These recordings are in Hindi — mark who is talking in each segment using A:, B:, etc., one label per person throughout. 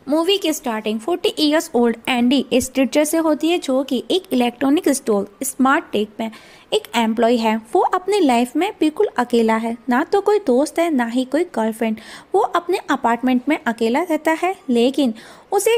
A: मूवी की स्टार्टिंग 40 इयर्स ओल्ड एंडी इस टीचर से होती है जो कि एक इलेक्ट्रॉनिक स्टोर स्मार्ट टेक में एक एम्प्लॉय है। वो अपनी लाइफ में बिल्कुल अकेला है, ना तो कोई दोस्त है ना ही कोई गर्लफ्रेंड। वो अपने अपार्टमेंट में अकेला रहता है, लेकिन उसे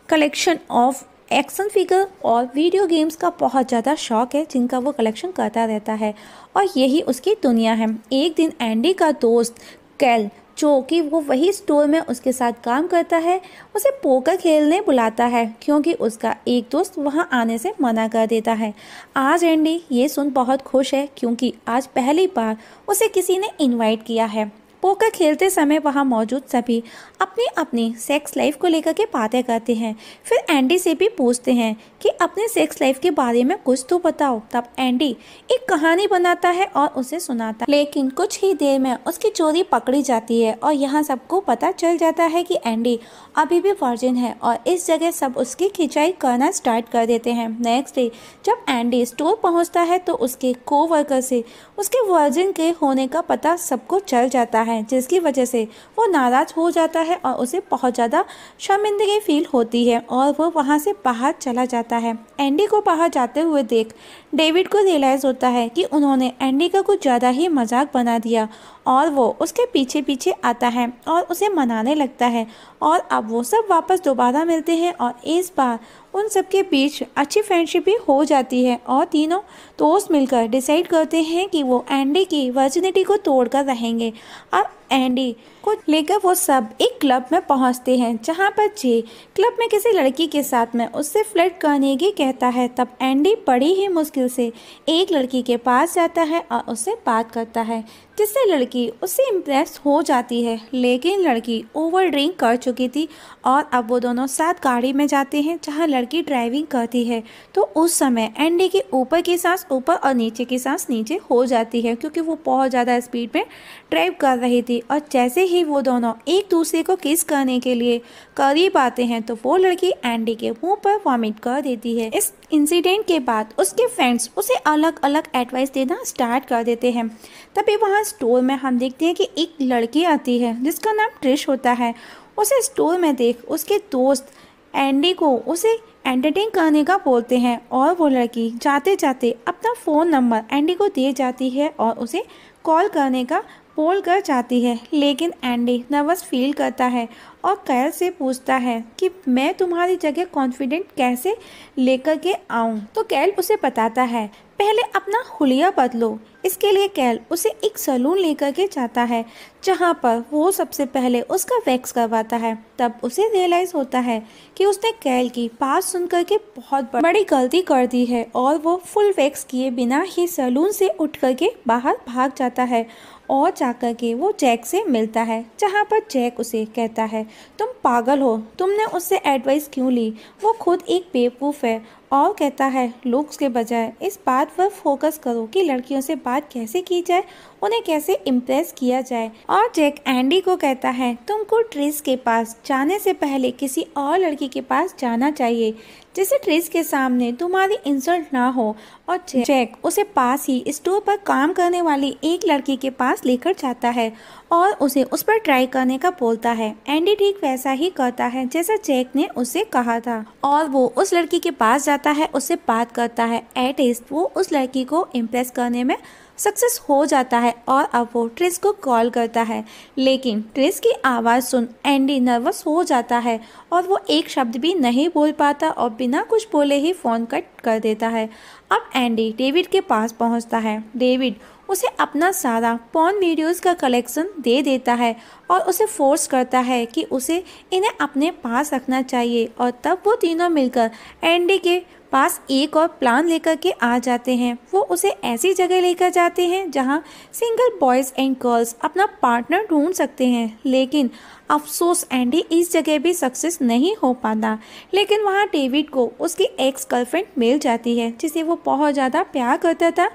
A: कलेक्शन ऑफ एक्शन फिगर और वीडियो गेम्स का बहुत ज़्यादा शौक है, जिनका वो कलेक्शन करता रहता है और यही उसकी दुनिया है। एक दिन एंडी का दोस्त कैल, जो कि वो वही स्टोर में उसके साथ काम करता है, उसे पोकर खेलने बुलाता है क्योंकि उसका एक दोस्त वहां आने से मना कर देता है। आज एंडी ये सुन बहुत खुश है क्योंकि आज पहली बार उसे किसी ने इनवाइट किया है। पोकर खेलते समय वहां मौजूद सभी अपनी अपनी सेक्स लाइफ को लेकर के बातें करते हैं। फिर एंडी से भी पूछते हैं कि अपने सेक्स लाइफ के बारे में कुछ तो बताओ। तब एंडी एक कहानी बनाता है और उसे सुनाता है, लेकिन कुछ ही देर में उसकी चोरी पकड़ी जाती है और यहाँ सबको पता चल जाता है कि एंडी अभी भी वर्जिन है और इस जगह सब उसकी खिंचाई करना स्टार्ट कर देते हैं। नेक्स्ट डे जब एंडी स्टोर पहुँचता है तो उसके कोवर्कर से उसके वर्जिन के होने का पता सबको चल जाता है, जिसकी वजह से वो नाराज हो जाता है और उसे बहुत ज़्यादा शर्मिंदगी फील होती है और वो वहाँ से बाहर चला जाता है। एंडी को बाहर जाते हुए देख डेविड को रियलाइज़ होता है कि उन्होंने एंडी का कुछ ज़्यादा ही मजाक बना दिया और वो उसके पीछे पीछे आता है और उसे मनाने लगता है और अब वो सब वापस दोबारा मिलते हैं और इस बार उन सबके बीच अच्छी फ्रेंडशिप भी हो जाती है और तीनों दोस्त मिलकर डिसाइड करते हैं कि वो एंडी की वर्जिनिटी को तोड़कर रहेंगे। अब एंडी को लेकर वो सब एक क्लब में पहुंचते हैं, जहां पर जे क्लब में किसी लड़की के साथ में उससे फ्लर्ट करने की कहता है। तब एंडी बड़ी ही मुश्किल से एक लड़की के पास जाता है और उससे बात करता है, जिससे लड़की उससे इम्प्रेस हो जाती है, लेकिन लड़की ओवर ड्रिंक कर चुकी थी और अब वो दोनों साथ गाड़ी में जाते हैं जहां लड़की ड्राइविंग करती है। तो उस समय एंडी की ऊपर की सांस ऊपर और नीचे की सांस नीचे हो जाती है क्योंकि वो बहुत ज़्यादा स्पीड में ड्राइव कर रही थी और जैसे ही वो दोनों एक दूसरे को किस करने के लिए करीब आते हैं तो वो लड़की एंडी के मुंह पर वॉमिट कर देती है। इस इंसिडेंट के बाद उसके फ्रेंड्स उसे अलग अलग एडवाइस देना स्टार्ट कर देते हैं। तभी वहाँ स्टोर में हम देखते हैं कि एक लड़की आती है जिसका नाम ट्रिश होता है। उसे स्टोर में देख उसके दोस्त एंडी को उसे एंटरटेन करने का बोलते हैं और वो लड़की जाते जाते अपना फ़ोन नंबर एंडी को दे जाती है और उसे कॉल करने का बोल कर जाती है, लेकिन एंडी नर्वस फील करता है और कैल से पूछता है कि मैं तुम्हारी जगह कॉन्फिडेंट कैसे लेकर के आऊँ। तो कैल उसे बताता है पहले अपना हुलिया बदलो। इसके लिए कैल उसे एक सैलून लेकर के जाता है जहाँ पर वो सबसे पहले उसका वैक्स करवाता है। तब उसे रियलाइज़ होता है कि उसने कैल की बात सुन करके बहुत बड़ी गलती कर दी है और वो फुल वैक्स किए बिना ही सैलून से उठ करके बाहर भाग जाता है और जाकर के वो जैक से मिलता है, जहाँ पर जैक उसे कहता है तुम पागल हो, तुमने उससे एडवाइस क्यों ली, वो खुद एक बेवकूफ़ है। और कहता है लुक्स के बजाय इस बात पर फोकस करो कि लड़कियों से बात कैसे की जाए, उन्हें कैसे इम्प्रेस किया जाए। और जैक एंडी को कहता है तुमको ट्रिस के पास जाने से पहले किसी और लड़की के पास जाना चाहिए जिससे ट्रिस के सामने तुम्हारी इंसल्ट ना हो। और जैक उसे पास ही स्टोर पर काम करने वाली एक लड़की के पास लेकर जाता है और उसे उस पर ट्राई करने का बोलता है। एंडी ठीक वैसा ही करता है जैसा जैक ने उसे कहा था और वो उस लड़की के पास जाता है, उससे बात करता है। एट लीस्ट वो उस लड़की को इम्प्रेस करने में सक्सेस हो जाता है और अब वो ट्रिस को कॉल करता है, लेकिन ट्रिस की आवाज़ सुन एंडी नर्वस हो जाता है और वो एक शब्द भी नहीं बोल पाता और बिना कुछ बोले ही फ़ोन कट कर देता है। अब एंडी डेविड के पास पहुंचता है। डेविड उसे अपना सारा पॉर्न वीडियोस का कलेक्शन दे देता है और उसे फोर्स करता है कि उसे इन्हें अपने पास रखना चाहिए और तब वो तीनों मिलकर एंडी के पास एक और प्लान लेकर के आ जाते हैं। वो उसे ऐसी जगह लेकर जाते हैं जहां सिंगल बॉयज़ एंड गर्ल्स अपना पार्टनर ढूंढ सकते हैं, लेकिन अफसोस एंडी इस जगह भी सक्सेस नहीं हो पाता। लेकिन वहां डेविड को उसकी एक्स गर्लफ्रेंड मिल जाती है जिसे वो बहुत ज़्यादा प्यार करता था।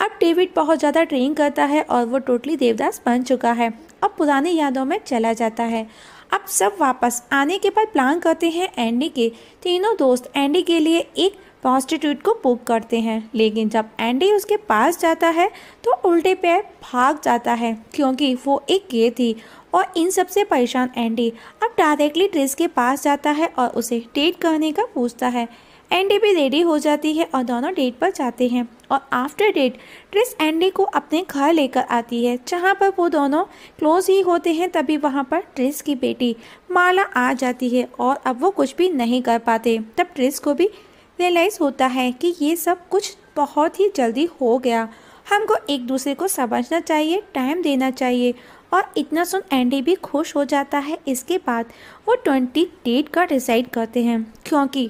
A: अब डेविड बहुत ज़्यादा ड्रिंक करता है और वो टोटली देवदास बन चुका है। अब पुरानी यादों में चला जाता है। अब सब वापस आने के बाद प्लान करते हैं एंडी के तीनों दोस्त एंडी के लिए एक प्रोस्टिट्यूट को बुक करते हैं। लेकिन जब एंडी उसके पास जाता है तो उल्टे पैर भाग जाता है क्योंकि वो एक गे थी। और इन सबसे परेशान एंडी अब डायरेक्टली ट्रिस के पास जाता है और उसे डेट करने का पूछता है। एंडी भी रेडी हो जाती है और दोनों डेट पर जाते हैं। और आफ्टर डेट ट्रिस एंडी को अपने घर लेकर आती है जहाँ पर वो दोनों क्लोज ही होते हैं। तभी वहाँ पर ट्रिस की बेटी माला आ जाती है और अब वो कुछ भी नहीं कर पाते। तब ट्रिस को भी रियलाइज़ होता है कि ये सब कुछ बहुत ही जल्दी हो गया, हमको एक दूसरे को समझना चाहिए, टाइम देना चाहिए। और इतना सुन एंडी भी खुश हो जाता है। इसके बाद वो 20 डेट का डिसाइड करते हैं क्योंकि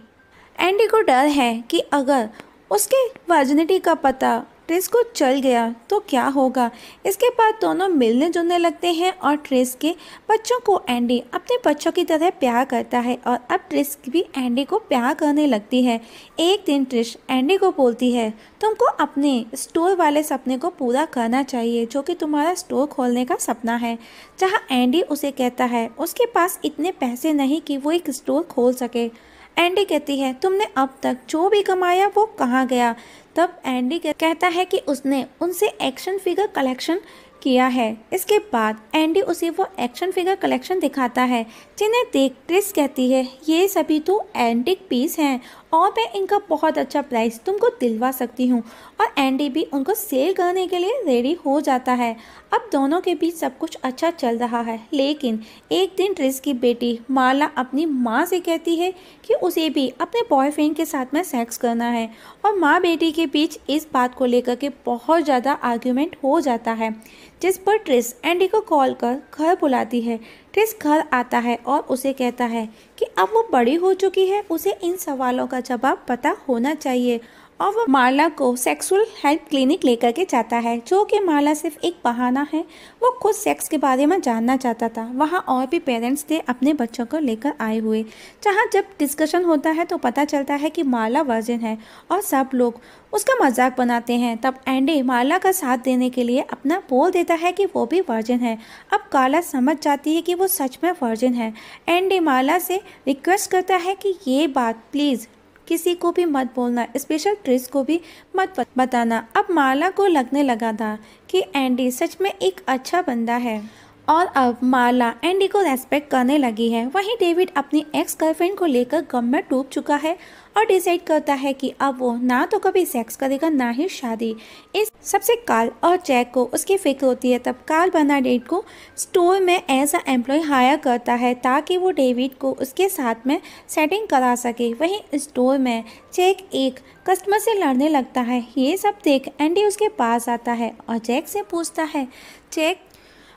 A: एंडी को डर है कि अगर उसके वर्जिनिटी का पता ट्रिस को चल गया तो क्या होगा। इसके बाद दोनों मिलने जुलने लगते हैं और ट्रिस के बच्चों को एंडी अपने बच्चों की तरह प्यार करता है और अब ट्रिस भी एंडी को प्यार करने लगती है। एक दिन ट्रिस एंडी को बोलती है, तुमको अपने स्टोर वाले सपने को पूरा करना चाहिए जो कि तुम्हारा स्टोर खोलने का सपना है। जहाँ एंडी उसे कहता है उसके पास इतने पैसे नहीं कि वो एक स्टोर खोल सके। एंडी कहती है, तुमने अब तक जो भी कमाया वो कहाँ गया। तब एंडी कहता है कि उसने उनसे एक्शन फिगर कलेक्शन किया है। इसके बाद एंडी उसे वो एक्शन फिगर कलेक्शन दिखाता है जिन्हें देख ट्रिस कहती है, ये सभी तो एंटिक पीस हैं और मैं इनका बहुत अच्छा प्राइस तुमको दिलवा सकती हूँ। और एंडी भी उनको सेल करने के लिए रेडी हो जाता है। अब दोनों के बीच सब कुछ अच्छा चल रहा है। लेकिन एक दिन ट्रिस की बेटी माला अपनी माँ से कहती है कि उसे भी अपने बॉयफ्रेंड के साथ में सेक्स करना है। और माँ बेटी के बीच इस बात को लेकर के बहुत ज़्यादा आर्ग्यूमेंट हो जाता है, जिस पर ट्रिस एंडी को कॉल कर घर बुलाती है। ट्रिस घर आता है और उसे कहता है कि अब वो बड़ी हो चुकी है, उसे इन सवालों का जवाब पता होना चाहिए। और वो माला को सेक्सुअल हेल्थ क्लिनिक लेकर के जाता है जो कि माला सिर्फ एक बहाना है। वो खुद सेक्स के बारे में जानना चाहता था। वहाँ और भी पेरेंट्स थे अपने बच्चों को लेकर आए हुए। जहाँ जब डिस्कशन होता है तो पता चलता है कि माला वर्जिन है और सब लोग उसका मजाक बनाते हैं। तब एंडी माला का साथ देने के लिए अपना बोल देता है कि वो भी वर्जिन है। अब काला समझ जाती है कि वो सच में वर्जिन है। एंडी माला से रिक्वेस्ट करता है कि ये बात प्लीज़ किसी को भी मत बोलना, स्पेशल ट्रिस को भी मत बताना। अब माला को लगने लगा था कि एंडी सच में एक अच्छा बंदा है और अब माला एंडी को रेस्पेक्ट करने लगी है। वहीं डेविड अपनी एक्स गर्लफ्रेंड को लेकर गम में डूब चुका है और डिसाइड करता है कि अब वो ना तो कभी सेक्स करेगा ना ही शादी। इस सबसे कार्ल और जैक को उसकी फिक्र होती है। तब कार्ल बर्नाडेट को स्टोर में एज अ एम्प्लॉय हायर करता है ताकि वो डेविड को उसके साथ में सेटिंग करा सके। वहीं स्टोर में जैक एक कस्टमर से लड़ने लगता है। ये सब देख एंडी उसके पास आता है और जैक से पूछता है। जैक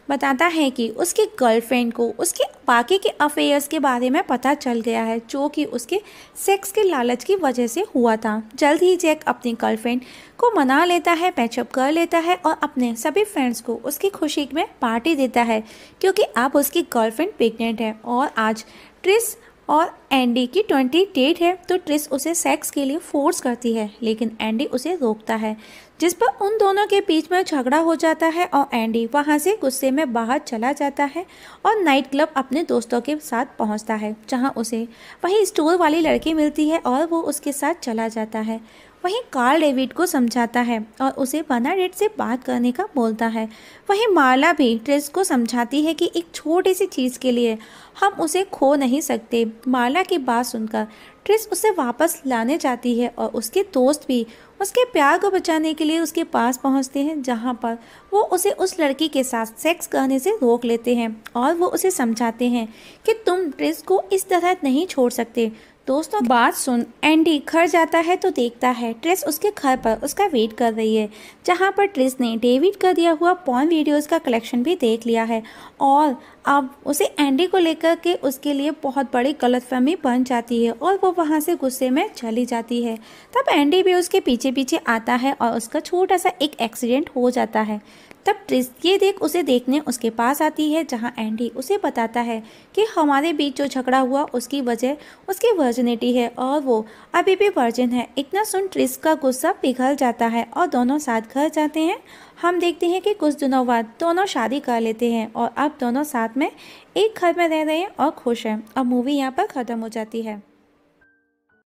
A: बताता है कि उसकी गर्लफ्रेंड को उसके बाकी के अफेयर्स के बारे में पता चल गया है जो कि उसके सेक्स के लालच की वजह से हुआ था। जल्द ही जैक अपनी गर्लफ्रेंड को मना लेता है, पैचअप कर लेता है और अपने सभी फ्रेंड्स को उसकी खुशी में पार्टी देता है क्योंकि अब उसकी गर्लफ्रेंड प्रेग्नेंट है। और आज ट्रिस और एंडी की 20 डेट है तो ट्रिस उसे सेक्स के लिए फोर्स करती है लेकिन एंडी उसे रोकता है, जिस पर उन दोनों के बीच में झगड़ा हो जाता है और एंडी वहां से गुस्से में बाहर चला जाता है और नाइट क्लब अपने दोस्तों के साथ पहुंचता है जहां उसे वही स्टोर वाली लड़की मिलती है और वो उसके साथ चला जाता है। वहीं कार्ल डेविड को समझाता है और उसे बर्नाडेट से बात करने का बोलता है। वहीं माला भी ट्रिस को समझाती है कि एक छोटी सी चीज़ के लिए हम उसे खो नहीं सकते। माला की बात सुनकर ट्रिस उसे वापस लाने जाती है और उसके दोस्त भी उसके प्यार को बचाने के लिए उसके पास पहुंचते हैं, जहां पर वो उसे उस लड़की के साथ सेक्स करने से रोक लेते हैं और वो उसे समझाते हैं कि तुम ट्रिस को इस तरह नहीं छोड़ सकते। दोस्तों बात सुन एंडी घर जाता है तो देखता है ट्रिस उसके घर पर उसका वेट कर रही है, जहां पर ट्रिस ने डेविड का दिया हुआ पॉर्न वीडियोस का कलेक्शन भी देख लिया है और अब उसे एंडी को लेकर के उसके लिए बहुत बड़ी गलतफहमी बन जाती है और वो वहां से गुस्से में चली जाती है। तब एंडी भी उसके पीछे पीछे आता है और उसका छोटा सा एक एक्सीडेंट हो जाता है। तब ट्रिस ये देख उसे देखने उसके पास आती है, जहां एंडी उसे बताता है कि हमारे बीच जो झगड़ा हुआ उसकी वजह उसकी वर्जिनिटी है और वो अभी भी वर्जिन है। इतना सुन ट्रिस का गुस्सा पिघल जाता है और दोनों साथ घर जाते हैं। हम देखते हैं कि कुछ दिनों बाद दोनों शादी कर लेते हैं और अब दोनों साथ में एक घर में रह रहे हैं और खुश हैं। अब मूवी यहाँ पर ख़त्म हो जाती है।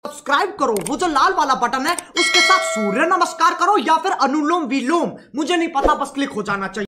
B: सब्सक्राइब करो, वो जो लाल वाला बटन है उसके साथ सूर्य नमस्कार करो या फिर अनुलोम विलोम, मुझे नहीं पता, बस क्लिक हो जाना चाहिए।